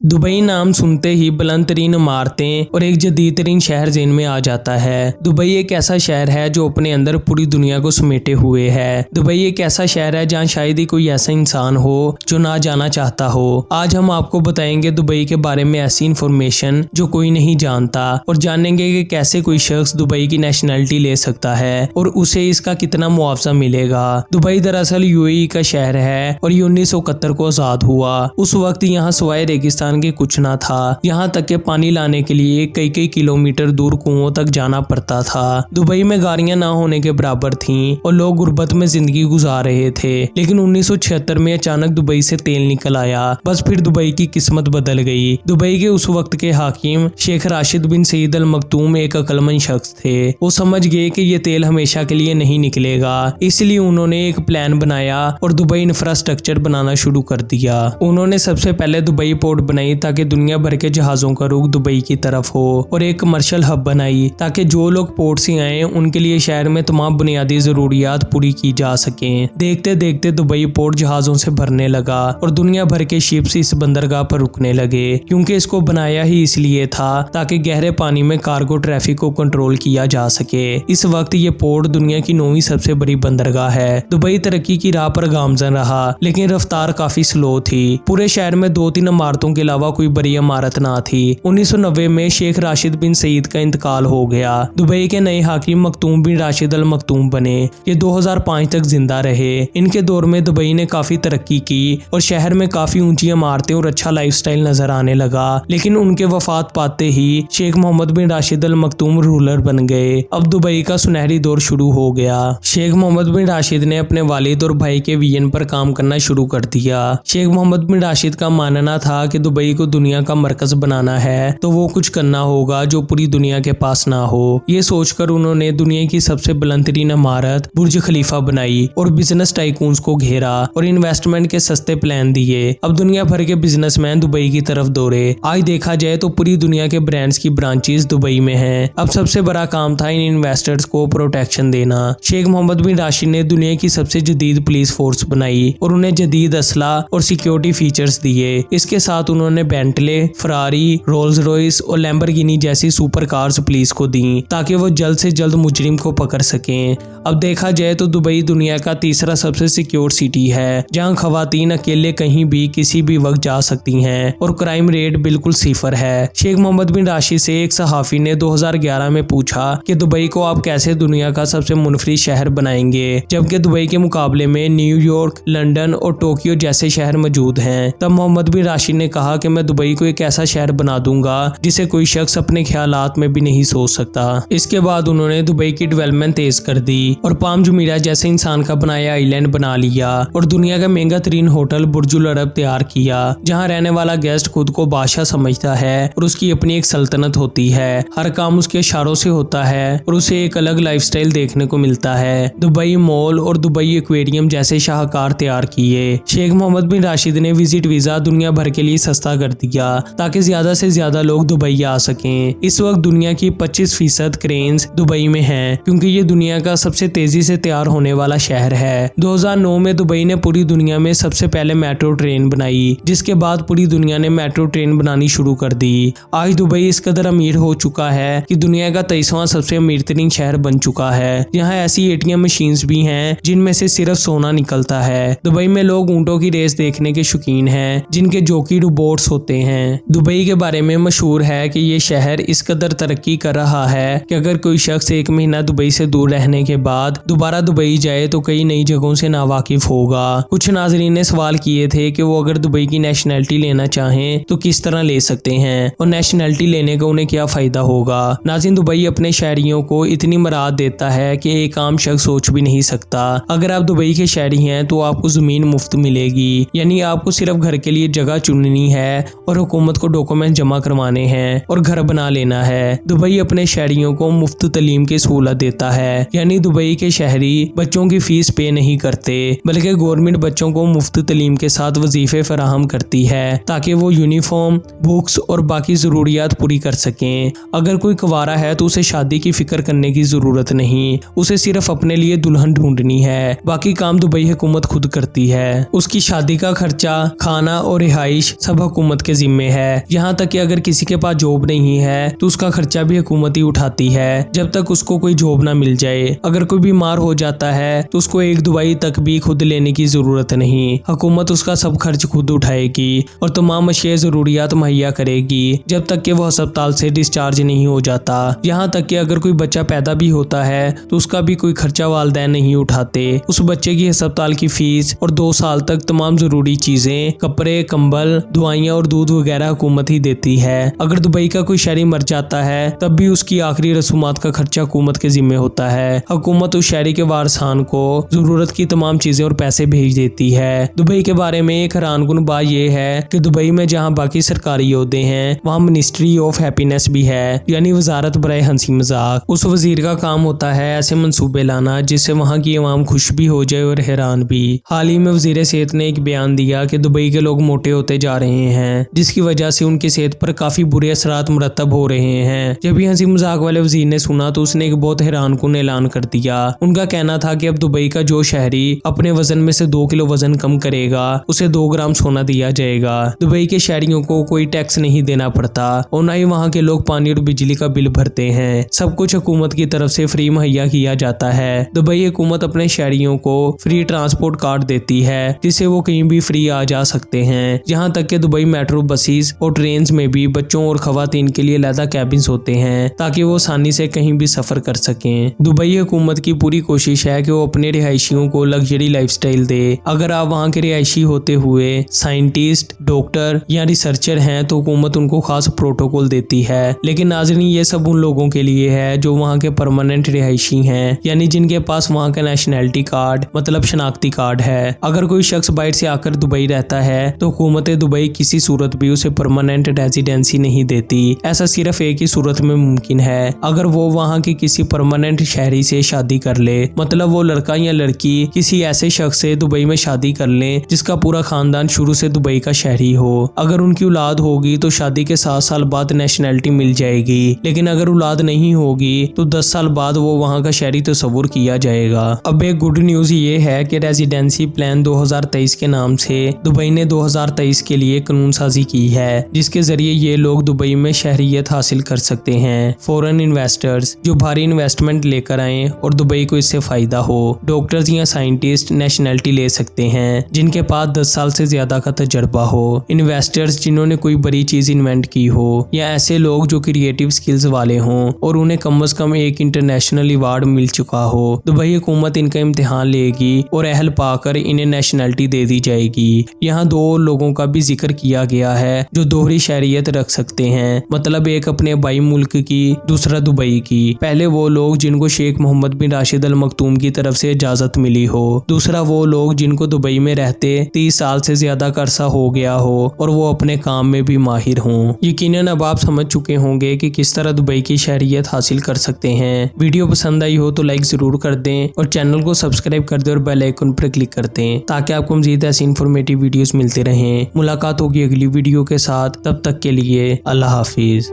Dubai नाम सुनते ही बुलंद तरीन इमारतें और एक जदीद तरीन शहर ज़हन में आ जाता है। दुबई एक ऐसा शहर है जो अपने अंदर पूरी दुनिया को समेटे हुए है। दुबई एक ऐसा शहर है जहाँ शायद ही कोई ऐसा इंसान हो जो ना जाना चाहता हो। आज हम आपको बताएंगे दुबई के बारे में ऐसी इन्फॉर्मेशन जो कोई नहीं जानता और जानेंगे कि कैसे कोई शख्स दुबई की नेशनैलिटी ले सकता है और उसे इसका कितना मुआवजा मिलेगा। दुबई दरअसल यूएई का शहर है और ये 1971 को आजाद हुआ। उस वक्त यहाँ सिवाय रेगिस्तान के कुछ ना था। यहाँ तक के पानी लाने के लिए कई कई किलोमीटर दूर कुओं तक जाना पड़ता था। दुबई में गाड़ियां ना होने के बराबर थीं और लोग गुर्बत में जिंदगी गुजार रहे थे। लेकिन 1976 में अचानक दुबई से तेल निकल आया। बस फिर दुबई की किस्मत बदल गई। दुबई के उस वक्त के हाकिम शेख राशिद बिन सईद अल मखदूम एक अक्लमंद शख्स थे। वो समझ गए कि ये तेल हमेशा के लिए नहीं निकलेगा, इसलिए उन्होंने एक प्लान बनाया और दुबई इंफ्रास्ट्रक्चर बनाना शुरू कर दिया। उन्होंने सबसे पहले दुबई पोर्ट बनाई ताकि दुनिया भर के जहाजों का रुख दुबई की तरफ हो और एक कमर्शियल हब बनाई ताकि जो लोग पोर्ट से आए उनके लिए शहर में तमाम बुनियादी जरूरियात पूरी की जा सकें। देखते देखते दुबई पोर्ट जहाजों से भरने लगा और दुनिया भर के शिप्स इस बंदरगाह पर रुकने लगे, क्योंकि इसको बनाया ही इसलिए था ताकि गहरे पानी में कार्गो ट्रैफिक को कंट्रोल किया जा सके। इस वक्त ये पोर्ट दुनिया की 9वीं सबसे बड़ी बंदरगाह है। दुबई तरक्की की राह पर गामजन रहा, लेकिन रफ्तार काफी स्लो थी। पूरे शहर में 2-3 इमारतों के अलावा कोई बड़ी इमारत ना थी। 1990 में शेख राशिद बिन सईद का इंतकाल हो गया। दुबई के नए हाकिम मखदूम बिन राशिद अल मखदूम बने। ये 2005 तक जिंदा रहे। इनके दौर में दुबई ने काफी तरक्की की और शहर में काफी ऊंची इमारतें और अच्छा लाइफस्टाइल नजर आने लगा। लेकिन उनके वफात पाते ही शेख मोहम्मद बिन राशिद अल मखदूम रूलर बन गए। अब दुबई का सुनहरी दौर शुरू हो गया। शेख मोहम्मद बिन राशिद ने अपने वालिद और भाई के विजन पर काम करना शुरू कर दिया। शेख मोहम्मद बिन राशिद का मानना था कि दुबई को दुनिया का मरकज बनाना है तो वो कुछ करना होगा जो पूरी दुनिया के पास ना हो। ये सोचकर उन्होंने दुनिया की सबसे बुलंद तरीन इमारत बुर्ज खलीफा बनाई और बिजनेस टाइकून्स को घेरा और इन्वेस्टमेंट के सस्ते प्लान दिए। अब दुनिया भर के बिजनेसमैन दुबई की तरफ दौड़े। आज देखा जाए तो पूरी दुनिया के ब्रांड्स की ब्रांचेस दुबई में हैं। अब सबसे बड़ा काम था इन इन्वेस्टर्स को प्रोटेक्शन देना। शेख मोहम्मद बिन राशिद ने दुनिया की सबसे जदीद पुलिस फोर्स बनाई और उन्हें जदीद असला और सिक्योरिटी फीचर्स दिए। इसके साथ उन्होंने बेंटले, फरारी, रोल्स रॉयस और लैम्बोर्गिनी जैसी सुपर कार्स पुलिस को दी ताकि वो जल्द से जल्द मुजरिम को पकड़ सकें। अब देखा जाए तो दुबई दुनिया का तीसरा सबसे सिक्योर सिटी है, जहां खवातीन अकेले कहीं भी किसी भी वक्त जा सकती हैं और क्राइम रेट बिल्कुल सिफर है। शेख मोहम्मद बिन राशिद से एक सहाफी ने 2011 में पूछा कि दुबई को आप कैसे दुनिया का सबसे मुनफरिद शहर बनाएंगे, जबकि दुबई के मुकाबले में न्यूयॉर्क, लंदन और टोक्यो जैसे शहर मौजूद हैं। तब मोहम्मद बिन राशिद ने कहा कि मैं दुबई को एक ऐसा शहर बना दूंगा जिसे कोई शख्स अपने ख्यालात में भी नहीं सोच सकता। इसके बाद उन्होंने दुबई की डेवलपमेंट तेज कर दी और पाम जुमीरा जैसे इंसान का बनाया आइलैंड बना लिया और दुनिया का महंगा तरीन होटल बुर्जुल अरब तैयार किया, जहां रहने वाला गेस्ट खुद को बादशाह समझता है और उसकी अपनी एक सल्तनत होती है। हर काम उसके इशारों से होता है और उसे एक अलग लाइफस्टाइल देखने को मिलता है। दुबई मॉल और दुबई एक्वेरियम जैसे शाहकार तैयार किए। शेख मोहम्मद बिन राशिद ने विजिट वीजा दुनिया भर के लिए सस्ता कर दिया ताकि ज्यादा से ज्यादा लोग दुबई आ सकें। इस वक्त दुनिया की 25% क्रेन्स दुबई में हैं, क्योंकि ये दुनिया का सबसे तेजी से तैयार होने वाला शहर है। 2009 में दुबई ने पूरी दुनिया में सबसे पहले मेट्रो ट्रेन बनाई, जिसके बाद पूरी दुनिया ने मेट्रो ट्रेन बनानी शुरू कर दी। आज दुबई इस कदर अमीर हो चुका है कि दुनिया का 23वां सबसे अमीर तरीन शहर बन चुका है। यहाँ ऐसी एटीएम मशीन्स भी हैं जिनमें से सिर्फ सोना निकलता है। दुबई में लोग ऊंटों की रेस देखने के शौकीन हैं, जिनके जोकी रोबोट्स होते हैं। दुबई के बारे में मशहूर है कि ये शहर इस कदर तरक्की कर रहा है कि अगर कोई शख्स 1 महीना दुबई से दूर रहने के बाद दोबारा दुबई जाए तो कई नई जगहों से नावाकिफ होगा। कुछ नाजरीन ने सवाल किए थे कि वो अगर दुबई की नेशनैलिटी लेना चाहें तो किस तरह ले सकते हैं और नेशनैलिटी लेने का उन्हें क्या फायदा होगा। नाज़रीन, दुबई अपने शहरियों को इतनी मराद देता है कि एक आम शख्स सोच भी नहीं सकता। अगर आप दुबई के शहरी हैं तो आपको जमीन मुफ्त मिलेगी, यानी आपको सिर्फ घर के लिए जगह चुननी है और हुकूमत को डॉक्यूमेंट जमा करवाने हैं और घर बना लेना है। दुबई अपने शहरियों को मुफ्त तालीम की सहूलत देता है, यानी दुबई के शहरी बच्चों की फीस पे नहीं करते, बल्कि गवर्नमेंट बच्चों को मुफ्त तालीम के साथ वजीफे फराहम करती है ताकि वो यूनिफॉर्म, बुक्स और बाकी जरूरियात पूरी कर सकें। अगर कोई कुंवारा है तो उसे शादी की फिक्र करने की जरूरत नहीं, उसे सिर्फ अपने लिए दुल्हन ढूंढनी है। बाकी काम दुबई हुकूमत खुद करती है। उसकी शादी का खर्चा, खाना और रिहाइश सब हुकूमत के जिम्मे है। यहाँ तक कि अगर किसी के पास जॉब नहीं है तो उसका खर्चा भी हुकूमत ही उठाती है जब तक उसको कोई जॉब ना मिल जाए। अगर कोई बीमार हो जाता है तो उसको एक दवाई तक भी खुद लेने की जरूरत नहीं, हुकूमत उसका सब खर्च खुद उठाएगी और तमाम अशिया जरूरियात मुहैया करेगी जब तक कि वो अस्पताल से डिस्चार्ज नहीं हो जाता। यहाँ तक कि अगर कोई बच्चा पैदा भी होता है तो उसका भी कोई खर्चा वालिदैन नहीं उठाते। उस बच्चे की अस्पताल की फीस और 2 साल तक तमाम जरूरी चीजें, कपड़े, कंबल, दवाइयाँ और दूध वगैरह हुकूमत ही देती है। अगर दुबई का कोई शहरी मर जाता है तब भी उसकी आखिरी रसूमात का खर्चा हुकूमत के जिम्मे होता है। हुकूमत उस शहरी के वारसान को जरूरत की तमाम चीजें और पैसे भेज देती है। दुबई के बारे में एक हैरानकुन बात यह है कि दुबई में जहाँ बाकी सरकारी ओहदे हैं वहाँ मिनिस्ट्री ऑफ हैप्पीनेस भी है, यानी वजारत बराए हंसी मजाक। उस वजीर का काम होता है ऐसे मंसूबे लाना जिससे वहाँ की अवाम खुश भी हो जाए और हैरान भी। हाल ही में वजीर सेहत ने एक बयान दिया कि दुबई के लोग मोटे होते जा रहे हैं जिसकी वजह से उनकी सेहत पर काफी बुरे असरात मुरतब हो रहे हैं। जब ये हंसी मजाक वाले वजीर ने सुना तो उसने एक बहुत हैरानकुन ऐलान कर दिया। उनका कहना था कि अब दुबई का जो शहरी अपने वजन में से 2 किलो वजन कम करेगा उसे 2 ग्राम सोना दिया जाएगा। दुबई के शहरियों को कोई टैक्स नहीं देना पड़ता और न ही वहाँ के लोग पानी और बिजली का बिल भरते हैं। सब कुछ हुकूमत की तरफ से फ्री मुहैया किया जाता है। दुबई हुकूमत अपने शहरियों को फ्री ट्रांसपोर्ट कार्ड देती है जिससे वो कहीं भी फ्री आ जा सकते हैं। यहाँ तक कि दुबई मेट्रो बसेस और ट्रेन में भी बच्चों और खवातीन के लिए अलग कैबिन्स होते हैं ताकि वो आसानी से कहीं भी सफर कर सकें। दुबई हुकूमत की पूरी कोशिश है कि वो अपने रिहायशियों को लग्जरी लाइफस्टाइल दे। अगर आप वहाँ के रिहायशी होते हुए साइंटिस्ट, डॉक्टर या रिसर्चर हैं तो हुकूमत उनको खास प्रोटोकॉल देती है। लेकिन नाज़रीन, ये सब उन लोगों के लिए है जो वहाँ के परमानेंट रिहायशी हैं, यानी जिनके पास वहाँ का नेशनैलिटी कार्ड मतलब शनाख्ती कार्ड है। अगर कोई शख्स बाहर से आकर दुबई रहता है तो हुकूमत दुबई किसी सूरत भी उसे परमानेंट रेजिडेंसी नहीं देती। ऐसा सिर्फ एक ही सूरत में मुमकिन है, अगर वो वहाँ के किसी परमानेंट शहरी से शादी कर ले, मतलब वो लड़का या लड़की किसी ऐसे शख्स से दुबई में शादी कर ले जिसका पूरा खानदान शुरू से दुबई का शहरी हो। अगर उनकी औलाद होगी तो शादी के 7 साल बाद नेशनैलिटी मिल जाएगी, लेकिन अगर औलाद नहीं होगी तो 10 साल बाद वो वहाँ का शहरी तस्वुर किया जाएगा। अब एक गुड न्यूज ये है कि रेजिडेंसी प्लान 2023 के नाम से दुबई ने 2023 के लिए कानून साजी की है जिसके जरिए ये लोग दुबई में शहरियत हासिल कर सकते हैं। फॉरेन इन्वेस्टर्स जो भारी इन्वेस्टमेंट लेकर आए और दुबई को इससे फायदा हो। डॉक्टर्स या साइंटिस्ट नेशनैलिटी ले सकते हैं जिनके पास 10 साल से ज्यादा का तजर्बा हो। इन्वेस्टर्स जिन्होंने कोई बड़ी चीज इन्वेंट की हो, या ऐसे लोग जो क्रिएटिव स्किल्स वाले हों और उन्हें कम से कम एक इंटरनेशनल अवार्ड मिल चुका हो। दुबई हुकूमत इनका इम्तिहान लेगी और अहल पाकर इन्हें नेशनैलिटी दे दी जाएगी। यहाँ 2 लोगों का भी जिक्र किया गया है जो दोहरी शहरियत रख सकते हैं, मतलब एक अपने बाई मुल्क की, दूसरा दुबई की। पहले वो लोग जिनको शेख मोहम्मद बिन राशिद अल मखतूम की तरफ से इजाजत मिली हो, दूसरा वो लोग जिनको दुबई में रहते 30 साल से ज्यादा का अरसा हो गया हो और वो अपने काम में भी माहिर हों। यकीनन अब आप समझ चुके होंगे कि किस तरह दुबई की शहरियत हासिल कर सकते हैं। वीडियो पसंद आई हो तो लाइक जरूर कर दें और चैनल को सब्सक्राइब कर दें और बेल आइकन पर क्लिक कर दें ताकि आपको मजीद ऐसी इंफॉर्मेटिव वीडियोस मिलते रहें। मुलाकात होगी अगली वीडियो के साथ, तब तक के लिए अल्लाह हाफिज।